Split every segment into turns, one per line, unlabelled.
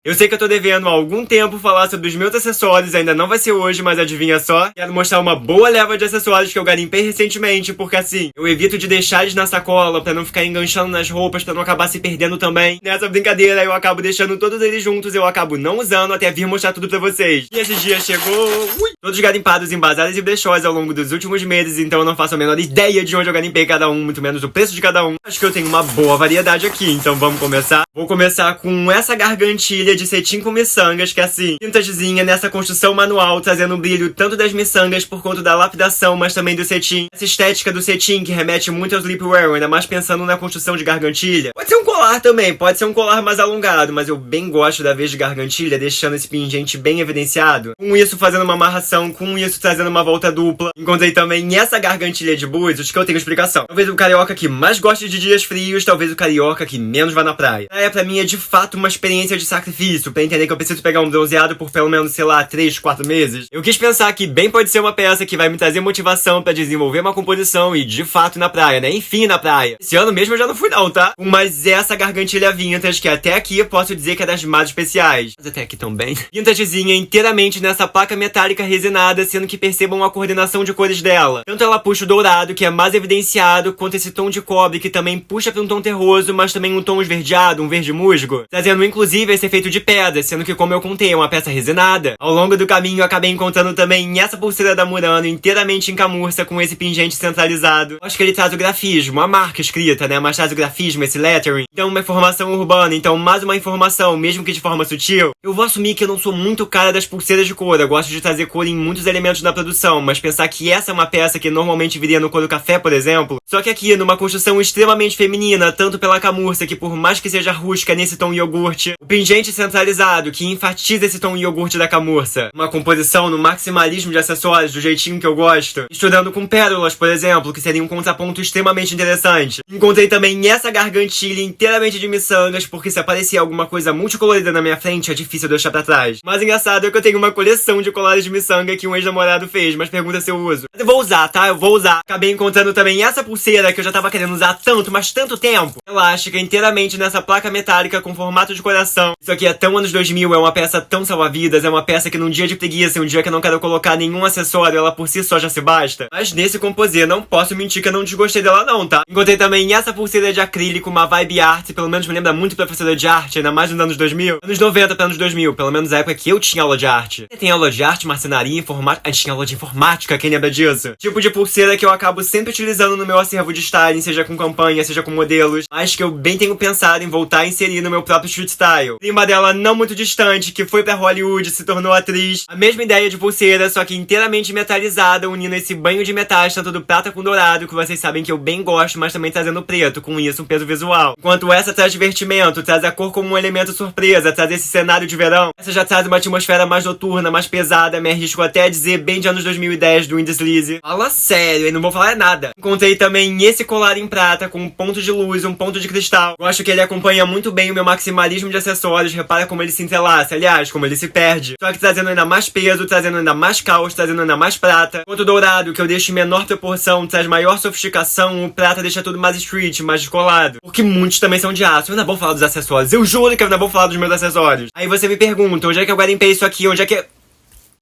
Eu sei que eu tô devendo há algum tempo falar sobre os meus acessórios, ainda não vai ser hoje, mas adivinha só. Quero mostrar uma boa leva de acessórios que eu garimpei recentemente, porque assim, eu evito de deixar eles na sacola pra não ficar enganchando nas roupas, pra não acabar se perdendo também. Nessa brincadeira eu acabo deixando todos eles juntos, eu acabo não usando até vir mostrar tudo pra vocês. E esses dias chegou... todos garimpados em bazares e brechós ao longo dos últimos meses, então eu não faço a menor ideia de onde eu garimpei cada um, muito menos o preço de cada um. Acho que eu tenho uma boa variedade aqui, então vamos começar. Vou começar com essa gargantilha de cetim com miçangas, que é assim, vintagezinha nessa construção manual, trazendo o brilho tanto das miçangas por conta da lapidação, mas também do cetim. Essa estética do cetim que remete muito ao sleepwear, ainda mais pensando na construção de gargantilha. Pode ser um colar também, pode ser um colar mais alongado, mas eu bem gosto da vez de gargantilha, deixando esse pingente bem evidenciado. Com isso fazendo uma amarração, com isso trazendo uma volta dupla. Encontrei também essa gargantilha de búzios que eu tenho explicação. Talvez o carioca que mais goste de dias frios, talvez o carioca que menos vá na praia. Praia pra mim é de fato uma experiência de sacrifício, pra entender que eu preciso pegar um bronzeado por pelo menos, sei lá, 3, 4 meses. Eu quis pensar que bem pode ser uma peça que vai me trazer motivação pra desenvolver uma composição e de fato na praia, né? Enfim, na praia. Esse ano mesmo eu já não fui não, tá? Mas essa gargantilha vintage que até aqui eu posso dizer que é das mais especiais. Mas até aqui também. Vintagezinha inteiramente nessa placa metálica resinada, sendo que percebam a coordenação de cores dela. Tanto ela puxa o dourado, que é mais evidenciado, quanto esse tom de cobre, que também puxa pra um tom terroso, mas também um tom esverdeado, um verde musgo, trazendo inclusive esse efeito de pedra, sendo que, como eu contei, é uma peça resinada. Ao longo do caminho eu acabei encontrando também essa pulseira da Murano inteiramente em camurça com esse pingente centralizado. Eu acho que ele traz o grafismo, a marca escrita, né, mas traz o grafismo, esse lettering. Então uma informação urbana, então mais uma informação, mesmo que de forma sutil. Eu vou assumir que eu não sou muito cara das pulseiras de cor, eu gosto de trazer cor em muitos elementos da produção, mas pensar que essa é uma peça que normalmente viria no couro café, por exemplo, só que aqui numa construção extremamente feminina, tanto pela camurça, que por mais que seja rústica nesse tom iogurte, o pingente centralizado, que enfatiza esse tom iogurte da camurça, uma composição no maximalismo de acessórios, do jeitinho que eu gosto, estudando com pérolas, por exemplo, que seria um contraponto extremamente interessante. Encontrei também essa gargantilha inteiramente de miçangas, porque se aparecer alguma coisa multicolorida na minha frente, é difícil de deixar pra trás. Mas engraçado é que eu tenho uma coleção de colares de miçanga que um ex-namorado fez, mas pergunta se eu uso. Mas eu vou usar, tá? Eu vou usar. Acabei encontrando também essa pulseira que eu já tava querendo usar tanto, mas tanto tempo. Elástica inteiramente nessa placa metálica com formato de coração. Isso aqui é tão anos 2000, é uma peça tão salva-vidas, é uma peça que num dia de preguiça, um dia que eu não quero colocar nenhum acessório, ela por si só já se basta. Mas nesse composê, não posso mentir que eu não desgostei dela não, tá? Encontrei também essa pulseira de acrílico, uma vibe art, pelo menos me lembra muito professora de arte, ainda mais nos anos 2000. Anos 90 pra anos 2000, pelo menos a época que eu tinha aula de arte. Você tem aula de arte, marcenaria, informática... A gente tinha aula de informática, quem lembra disso? Tipo de pulseira que eu acabo sempre utilizando no meu acervo de styling, seja com campanha, seja com modelos, mas que eu bem tenho pensado em voltar a inserir no meu próprio street style. Prima dela não muito distante, que foi pra Hollywood, se tornou atriz. A mesma ideia de pulseira, só que inteiramente metalizada, unindo esse banho de metais, tanto do prata com dourado, que vocês sabem que eu bem gosto, mas também trazendo preto, com isso um peso visual. Enquanto essa traz divertimento, traz a cor como um elemento surpresa, traz esse cenário de verão. Essa já traz uma atmosfera mais noturna, mais pesada, me arrisco até a dizer bem de anos 2010 do Indie Sleaze. Fala sério, e não vou falar nada. Encontrei também esse colar em prata, com um ponto de luz, um ponto de cristal. Gosto que ele acompanha muito bem o meu maximalismo de acessórios, repara como ele se entrelaça, aliás, como ele se perde. Só que trazendo ainda mais peso, trazendo ainda mais caos, trazendo ainda mais prata. Enquanto o dourado, que eu deixo em menor proporção, traz maior sofisticação, o prata deixa tudo mais street, mais descolado. Porque muitos também são de aço. Eu ainda vou falar dos acessórios, eu juro que eu ainda vou falar dos meus acessórios. Aí você me pergunta, onde é que eu garimpei isso aqui, onde é que...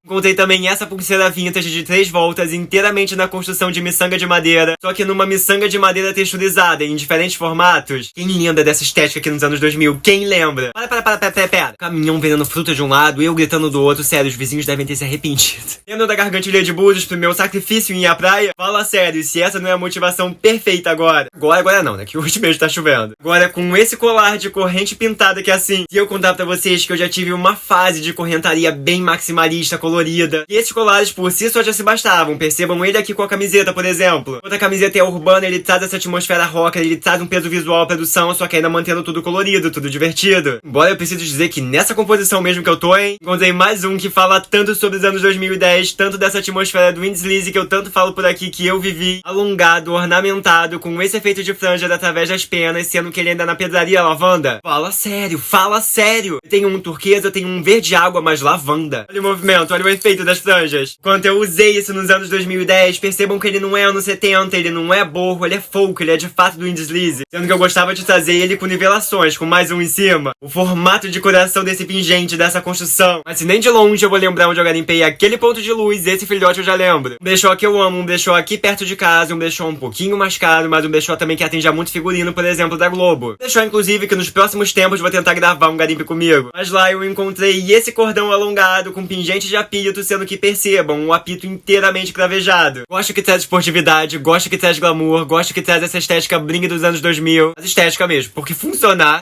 Encontrei também essa pulseira vintage de 3 voltas inteiramente na construção de miçanga de madeira, só que numa miçanga de madeira texturizada em diferentes formatos. Quem lembra dessa estética aqui nos anos 2000? Quem lembra? Para. Caminhão vendendo fruta de um lado, eu gritando do outro. Sério, os vizinhos devem ter se arrependido. Lembra da gargantilha de búzios pro meu sacrifício em ir à praia? Fala sério, se essa não é a motivação perfeita agora. Agora não, né? Que hoje mesmo tá chovendo. Agora com esse colar de corrente pintada que é assim, se eu contar pra vocês que eu já tive uma fase de correntaria bem maximalista, colorida. E esses colares por si só já se bastavam. Percebam ele aqui com a camiseta, por exemplo. Outra camiseta é urbana, ele traz essa atmosfera rocker, ele traz um peso visual à produção, só que ainda mantendo tudo colorido, tudo divertido. Embora eu preciso dizer que nessa composição mesmo que eu tô, encontrei mais um que fala tanto sobre os anos 2010, tanto dessa atmosfera do Indie Sleaze que eu tanto falo por aqui, que eu vivi, alongado, ornamentado, com esse efeito de franja através das penas, sendo que ele ainda na pedraria lavanda. Fala sério, fala sério. Eu tenho um turquesa, eu tenho um verde água, mas lavanda. Olha o movimento, olha o efeito das franjas. Quando eu usei isso nos anos 2010, percebam que ele não é anos 70, ele não é borro, ele é folk, ele é de fato do Indeslize. Sendo que eu gostava de trazer ele com nivelações, com mais um em cima. O formato de coração desse pingente, dessa construção. Mas se nem de longe eu vou lembrar onde eu garimpei aquele ponto de luz, esse filhote eu já lembro. Um brechó que eu amo, um brechó aqui perto de casa, um brechó um pouquinho mais caro, mas um brechó também que atende a muito figurino, por exemplo, da Globo. Um brechó, inclusive, que nos próximos tempos vou tentar gravar um garimpe comigo. Mas lá eu encontrei esse cordão alongado com pingente de apito, sendo que percebam, um apito inteiramente cravejado. Gosto que traz esportividade, gosto que traz glamour, gosto que traz essa estética bling dos anos 2000. Mas estética mesmo, porque funcionar...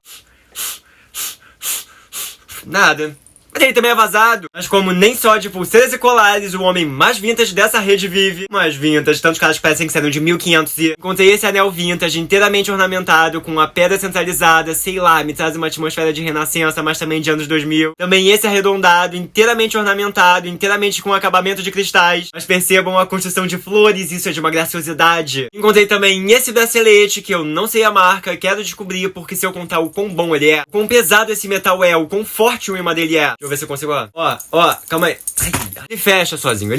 nada. Mas ele também é vazado. Mas como nem só de pulseiras e colares o homem mais vintage dessa rede vive, mais vintage, tantos caras que parecem que saíram de 1500 e... encontrei esse anel vintage inteiramente ornamentado com uma pedra centralizada, sei lá, me traz uma atmosfera de renascença, mas também de anos 2000. Também esse arredondado, inteiramente ornamentado, inteiramente com acabamento de cristais. Mas percebam a construção de flores, isso é de uma graciosidade. Encontrei também esse bracelete, que eu não sei a marca, quero descobrir, porque se eu contar o quão bom ele é, o quão pesado esse metal é, o quão forte o imã dele é. Deixa eu ver se eu consigo, ó, calma aí. Ai, ele fecha sozinho.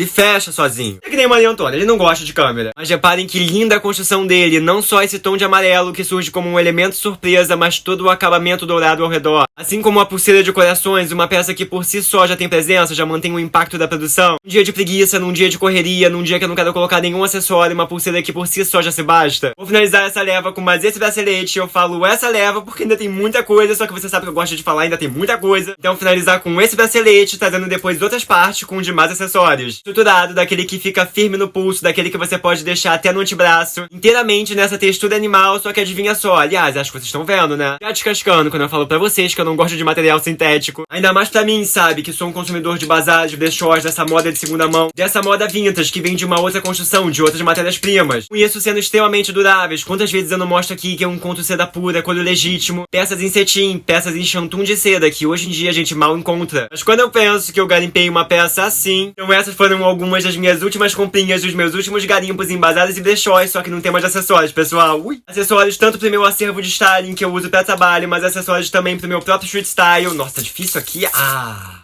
É que nem o Maria Antônia, ele não gosta de câmera. Mas reparem que linda a construção dele, não só esse tom de amarelo que surge como um elemento surpresa, mas todo o acabamento dourado ao redor. Assim como a pulseira de corações, uma peça que por si só já tem presença, já mantém o impacto da produção. Um dia de preguiça, num dia de correria, num dia que eu não quero colocar nenhum acessório, uma pulseira que por si só já se basta. Vou finalizar essa leva com mais esse bracelete, eu falo essa leva porque ainda tem muita coisa, só que você sabe que eu gosto de falar, ainda tem muita coisa. Então finalizar com esse bracelete, trazendo depois outras partes com demais acessórios. Estruturado, daquele que fica firme no pulso, daquele que você pode deixar até no antebraço, inteiramente nessa textura animal, só que adivinha só, aliás, acho que vocês estão vendo, né? Já descascando quando eu falo pra vocês que eu não gosto de material sintético. Ainda mais pra mim, sabe, que sou um consumidor de bazares, de brechós, dessa moda de segunda mão, dessa moda vintage que vem de uma outra construção, de outras matérias-primas. Com isso sendo extremamente duráveis. Quantas vezes eu não mostro aqui que é um conto seda pura, couro legítimo, peças em cetim, peças em chantum de seda, que hoje em dia a gente mal encontra. Mas quando eu penso que eu garimpei uma peça assim, então essas foram algumas das minhas últimas comprinhas, dos meus últimos garimpos em bazares e brechós, só que não tem mais acessórios, pessoal. Acessórios tanto pro meu acervo de styling, que eu uso pra trabalho, mas acessórios também pro meu próprio street style. Nossa, tá difícil aqui.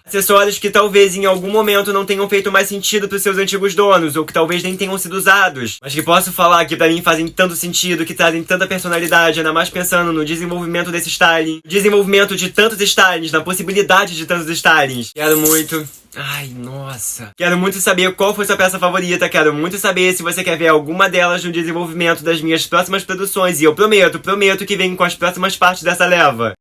Acessórios que talvez em algum momento não tenham feito mais sentido pros seus antigos donos, ou que talvez nem tenham sido usados, mas que posso falar que pra mim fazem tanto sentido, que trazem tanta personalidade, ainda mais pensando no desenvolvimento desse styling, desenvolvimento de tantos stylings, na possibilidade de tantos stylings. Quero muito... Ai, nossa. Quero muito saber qual foi sua peça favorita, quero muito saber se você quer ver alguma delas no desenvolvimento das minhas próximas produções, e eu prometo que venho com as próximas partes dessa leva.